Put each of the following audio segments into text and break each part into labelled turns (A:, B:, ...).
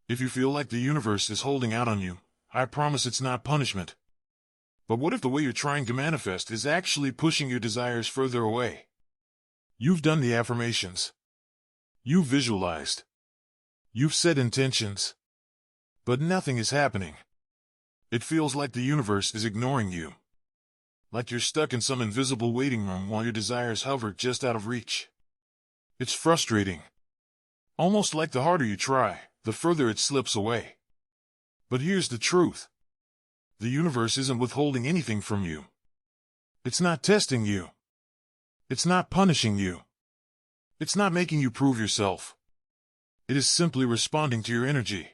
A: If you feel like the universe is holding out on you, I promise it's not punishment. But what if the way you're trying to manifest is actually pushing your desires further away? You've done the affirmations. You've visualized. You've set intentions. But nothing is happening. It feels like the universe is ignoring you. Like you're stuck in some invisible waiting room while your desires hover just out of reach. It's frustrating. Almost like the harder you try, the further it slips away. But here's the truth. The universe isn't withholding anything from you. It's not testing you. It's not punishing you. It's not making you prove yourself. It is simply responding to your energy.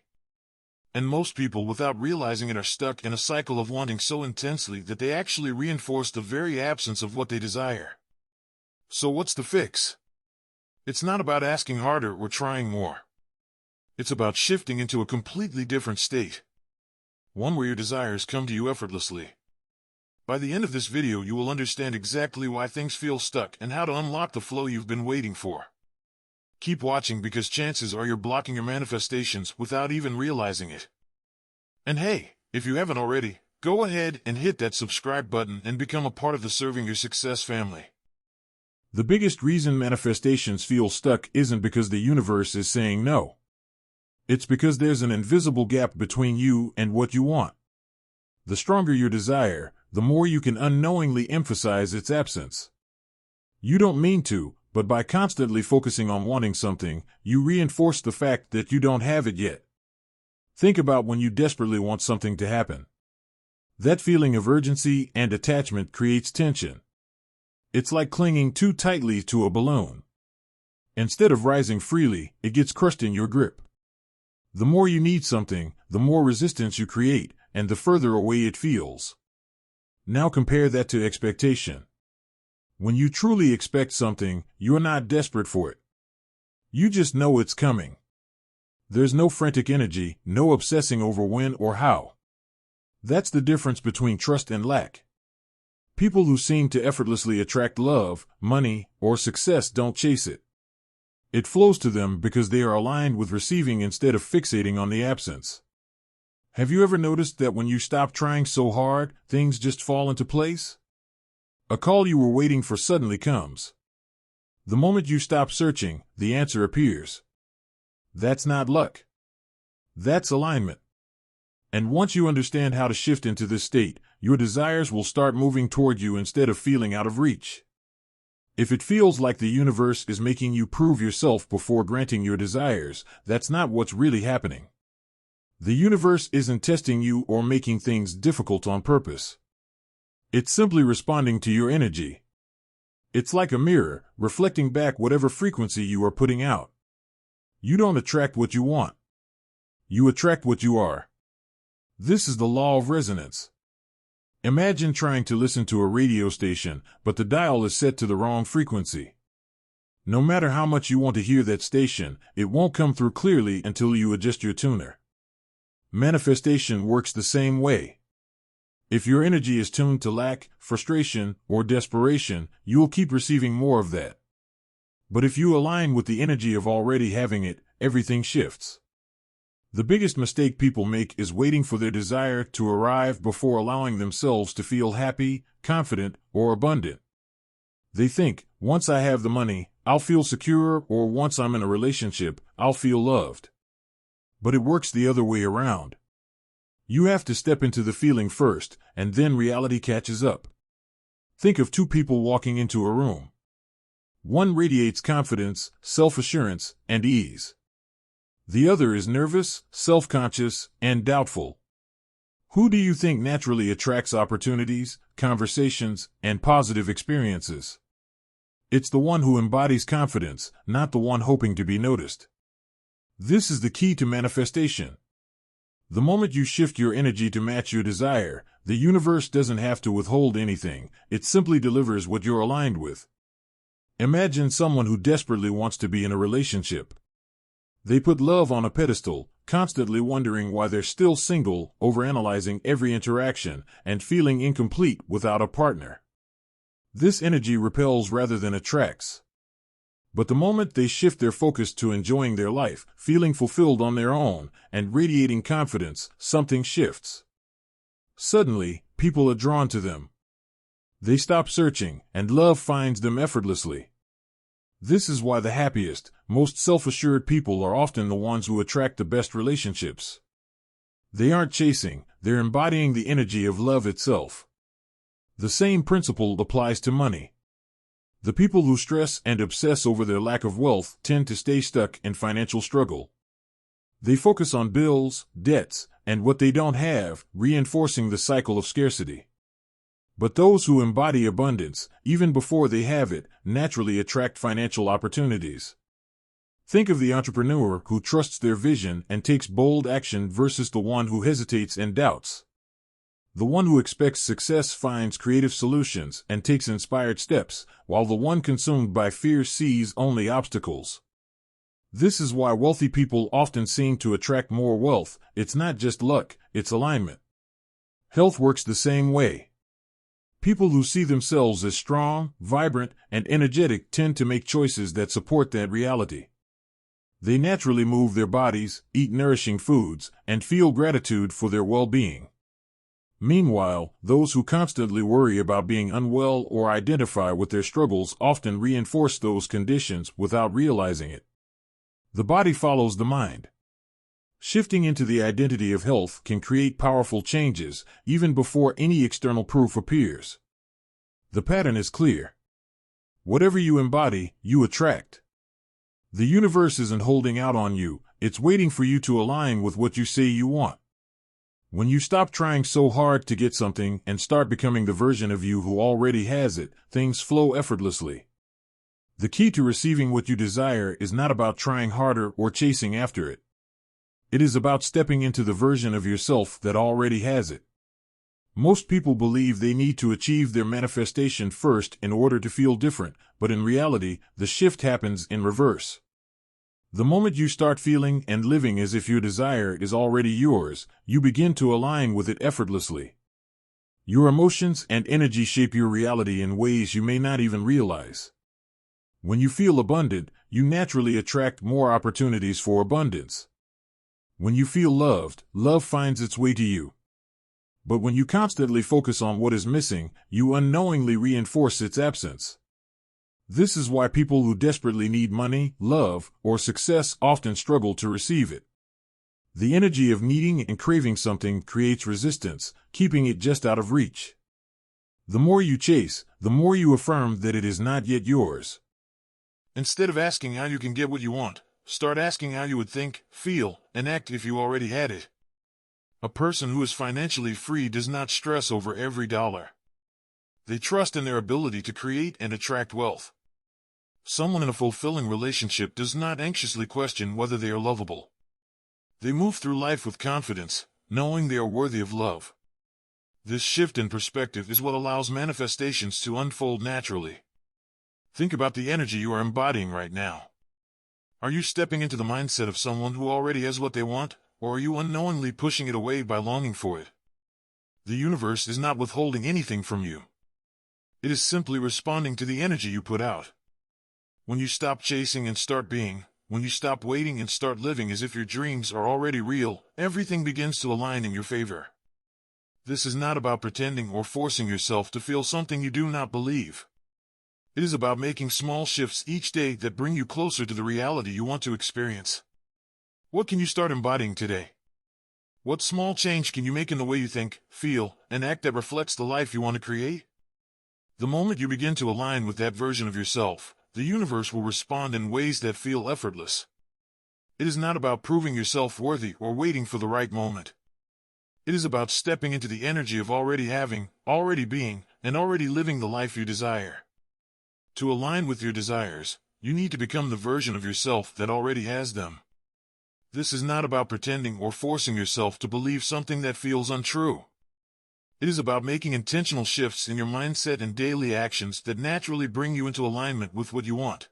A: And most people, without realizing it, are stuck in a cycle of wanting so intensely that they actually reinforce the very absence of what they desire. So what's the fix? It's not about asking harder or trying more. It's about shifting into a completely different state. One where your desires come to you effortlessly. By the end of this video, you will understand exactly why things feel stuck and how to unlock the flow you've been waiting for. Keep watching, because chances are you're blocking your manifestations without even realizing it. And hey, if you haven't already, go ahead and hit that subscribe button and become a part of the Serving Your Success family. The biggest reason manifestations feel stuck isn't because the universe is saying no. It's because there's an invisible gap between you and what you want. The stronger your desire, the more you can unknowingly emphasize its absence. You don't mean to, but by constantly focusing on wanting something, you reinforce the fact that you don't have it yet. Think about when you desperately want something to happen. That feeling of urgency and attachment creates tension. It's like clinging too tightly to a balloon. Instead of rising freely, it gets crushed in your grip. The more you need something, the more resistance you create, and the further away it feels. Now compare that to expectation. When you truly expect something, you're not desperate for it. You just know it's coming. There's no frantic energy, no obsessing over when or how. That's the difference between trust and lack. People who seem to effortlessly attract love, money, or success don't chase it. It flows to them because they are aligned with receiving instead of fixating on the absence. Have you ever noticed that when you stop trying so hard, things just fall into place? A call you were waiting for suddenly comes. The moment you stop searching, the answer appears. That's not luck. That's alignment. And once you understand how to shift into this state, your desires will start moving toward you instead of feeling out of reach. If it feels like the universe is making you prove yourself before granting your desires, that's not what's really happening. The universe isn't testing you or making things difficult on purpose. It's simply responding to your energy. It's like a mirror, reflecting back whatever frequency you are putting out. You don't attract what you want. You attract what you are. This is the law of resonance. Imagine trying to listen to a radio station, but the dial is set to the wrong frequency. No matter how much you want to hear that station, it won't come through clearly until you adjust your tuner. Manifestation works the same way. If your energy is tuned to lack, frustration, or desperation, you will keep receiving more of that. But if you align with the energy of already having it, everything shifts. The biggest mistake people make is waiting for their desire to arrive before allowing themselves to feel happy, confident, or abundant. They think, once I have the money, I'll feel secure, or once I'm in a relationship, I'll feel loved. But it works the other way around. You have to step into the feeling first, and then reality catches up. Think of two people walking into a room. One radiates confidence, self-assurance, and ease. The other is nervous, self-conscious, and doubtful. Who do you think naturally attracts opportunities, conversations, and positive experiences? It's the one who embodies confidence, not the one hoping to be noticed. This is the key to manifestation. The moment you shift your energy to match your desire, the universe doesn't have to withhold anything, it simply delivers what you're aligned with. Imagine someone who desperately wants to be in a relationship. They put love on a pedestal, constantly wondering why they're still single, overanalyzing every interaction, and feeling incomplete without a partner. This energy repels rather than attracts.
B: But the moment they shift their focus to enjoying their life, feeling fulfilled on their own, and radiating confidence, something shifts. Suddenly, people are drawn to them. They stop searching, and love finds them effortlessly. This is why the happiest, most self-assured people are often the ones who attract the best relationships. They aren't chasing, they're embodying the energy of love itself. The same principle applies to money. The people who stress and obsess over their lack of wealth tend to stay stuck in financial struggle. They focus on bills, debts, and what they don't have, reinforcing the cycle of scarcity. But those who embody abundance, even before they have it, naturally attract financial opportunities. Think of the entrepreneur who trusts their vision and takes bold action versus the one who hesitates and doubts. The one who expects success finds creative solutions and takes inspired steps, while the one consumed by fear sees only obstacles. This is why wealthy people often seem to attract more wealth. It's not just luck, it's alignment. Health works the same way. People who see themselves as strong, vibrant, and energetic tend to make choices that support that reality. They naturally move their bodies, eat nourishing foods, and feel gratitude for their well-being. Meanwhile, those who constantly worry about being unwell or identify with their struggles often reinforce those conditions without realizing it. The body follows the mind. Shifting into the identity of health can create powerful changes, even before any external proof appears. The pattern is clear. Whatever you embody, you attract. The universe isn't holding out on you, it's waiting for you to align with what you say you want. When you stop trying so hard to get something and start becoming the version of you who already has it, things flow effortlessly. The key to receiving what you desire is not about trying harder or chasing after it. It is about stepping into the version of yourself that already has it. Most people believe they need to achieve their manifestation first in order to feel different, but in reality, the shift happens in reverse. The moment you start feeling and living as if your desire is already yours, you begin to align with it effortlessly. Your emotions and energy shape your reality in ways you may not even realize. When you feel abundant, you naturally attract more opportunities for abundance. When you feel loved, love finds its way to you. But when you constantly focus on what is missing, you unknowingly reinforce its absence. This is why people who desperately need money, love, or success often struggle to receive it. The energy of needing and craving something creates resistance, keeping it just out of reach. The more you chase, the more you affirm that it is not yet yours.
A: Instead of asking how you can get what you want, start asking how you would think, feel, and act if you already had it. A person who is financially free does not stress over every dollar. They trust in their ability to create and attract wealth. Someone in a fulfilling relationship does not anxiously question whether they are lovable. They move through life with confidence, knowing they are worthy of love. This shift in perspective is what allows manifestations to unfold naturally. Think about the energy you are embodying right now. Are you stepping into the mindset of someone who already has what they want, or are you unknowingly pushing it away by longing for it? The universe is not withholding anything from you. It is simply responding to the energy you put out. When you stop chasing and start being, when you stop waiting and start living as if your dreams are already real, everything begins to align in your favor. This is not about pretending or forcing yourself to feel something you do not believe. It is about making small shifts each day that bring you closer to the reality you want to experience. What can you start embodying today? What small change can you make in the way you think, feel, and act that reflects the life you want to create? The moment you begin to align with that version of yourself, the universe will respond in ways that feel effortless. It is not about proving yourself worthy or waiting for the right moment. It is about stepping into the energy of already having, already being, and already living the life you desire. To align with your desires, you need to become the version of yourself that already has them. This is not about pretending or forcing yourself to believe something that feels untrue. It is about making intentional shifts in your mindset and daily actions that naturally bring you into alignment with what you want.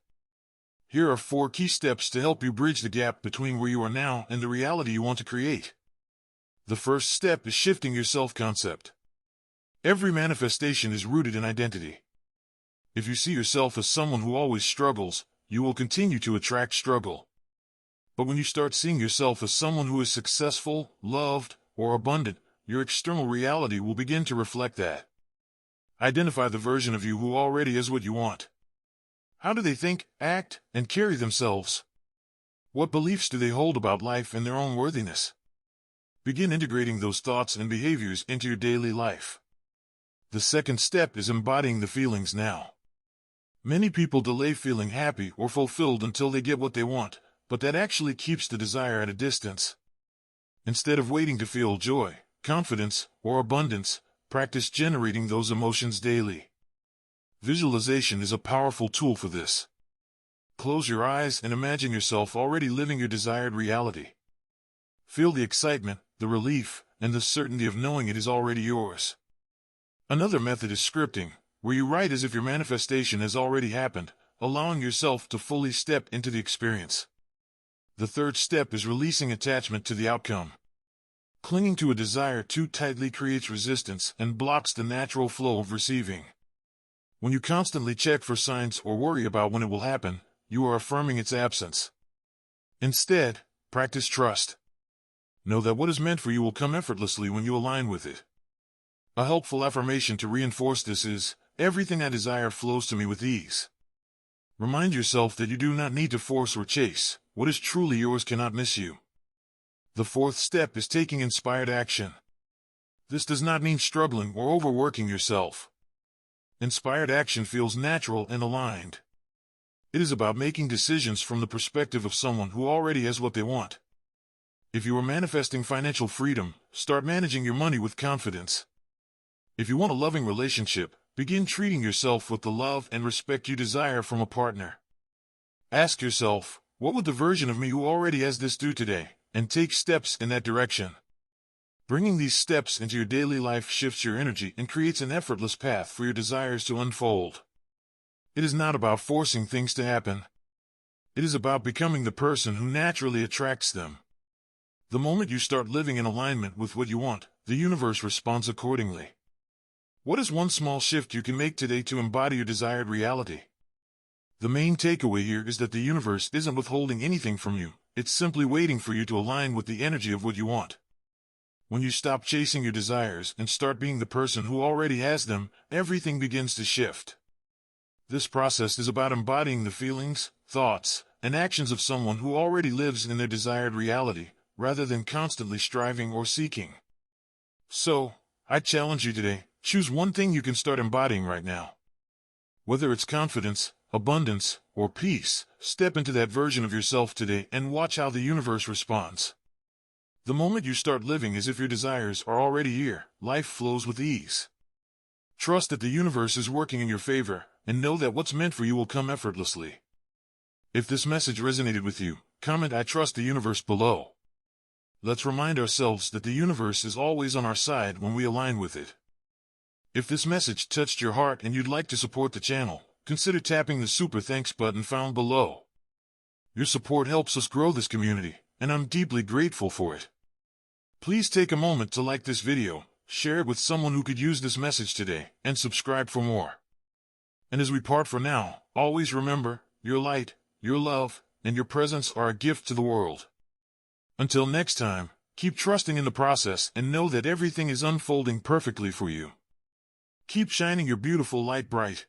A: Here are 4 key steps to help you bridge the gap between where you are now and the reality you want to create. The first step is shifting your self-concept. Every manifestation is rooted in identity. If you see yourself as someone who always struggles, you will continue to attract struggle. But when you start seeing yourself as someone who is successful, loved, or abundant, your external reality will begin to reflect that. Identify the version of you who already is what you want. How do they think, act, and carry themselves? What beliefs do they hold about life and their own worthiness? Begin integrating those thoughts and behaviors into your daily life. The second step is embodying the feelings now. Many people delay feeling happy or fulfilled until they get what they want, but that actually keeps the desire at a distance. Instead of waiting to feel joy, confidence, or abundance, practice generating those emotions daily. Visualization is a powerful tool for this. Close your eyes and imagine yourself already living your desired reality. Feel the excitement, the relief, and the certainty of knowing it is already yours. Another method is scripting, where you write as if your manifestation has already happened, allowing yourself to fully step into the experience. The third step is releasing attachment to the outcome. Clinging to a desire too tightly creates resistance and blocks the natural flow of receiving. When you constantly check for signs or worry about when it will happen, you are affirming its absence. Instead, practice trust. Know that what is meant for you will come effortlessly when you align with it. A helpful affirmation to reinforce this is, everything I desire flows to me with ease. Remind yourself that you do not need to force or chase. What is truly yours cannot miss you. The fourth step is taking inspired action. This does not mean struggling or overworking yourself. Inspired action feels natural and aligned. It is about making decisions from the perspective of someone who already has what they want. If you are manifesting financial freedom, start managing your money with confidence. If you want a loving relationship, begin treating yourself with the love and respect you desire from a partner. Ask yourself, what would the version of me who already has this do today, and take steps in that direction. Bringing these steps into your daily life shifts your energy and creates an effortless path for your desires to unfold. It is not about forcing things to happen. It is about becoming the person who naturally attracts them. The moment you start living in alignment with what you want, the universe responds accordingly. What is one small shift you can make today to embody your desired reality? The main takeaway here is that the universe isn't withholding anything from you, it's simply waiting for you to align with the energy of what you want. When you stop chasing your desires and start being the person who already has them, everything begins to shift. This process is about embodying the feelings, thoughts, and actions of someone who already lives in their desired reality, rather than constantly striving or seeking. So, I challenge you today, choose one thing you can start embodying right now. Whether it's confidence, abundance, or peace, step into that version of yourself today and watch how the universe responds. The moment you start living as if your desires are already here, life flows with ease. Trust that the universe is working in your favor, and know that what's meant for you will come effortlessly. If this message resonated with you, comment "I trust the universe" below. Let's remind ourselves that the universe is always on our side when we align with it. If this message touched your heart and you'd like to support the channel, consider tapping the super thanks button found below. Your support helps us grow this community, and I'm deeply grateful for it. Please take a moment to like this video, share it with someone who could use this message today, and subscribe for more. And as we part for now, always remember, your light, your love, and your presence are a gift to the world. Until next time, keep trusting in the process and know that everything is unfolding perfectly for you. Keep shining your beautiful light bright.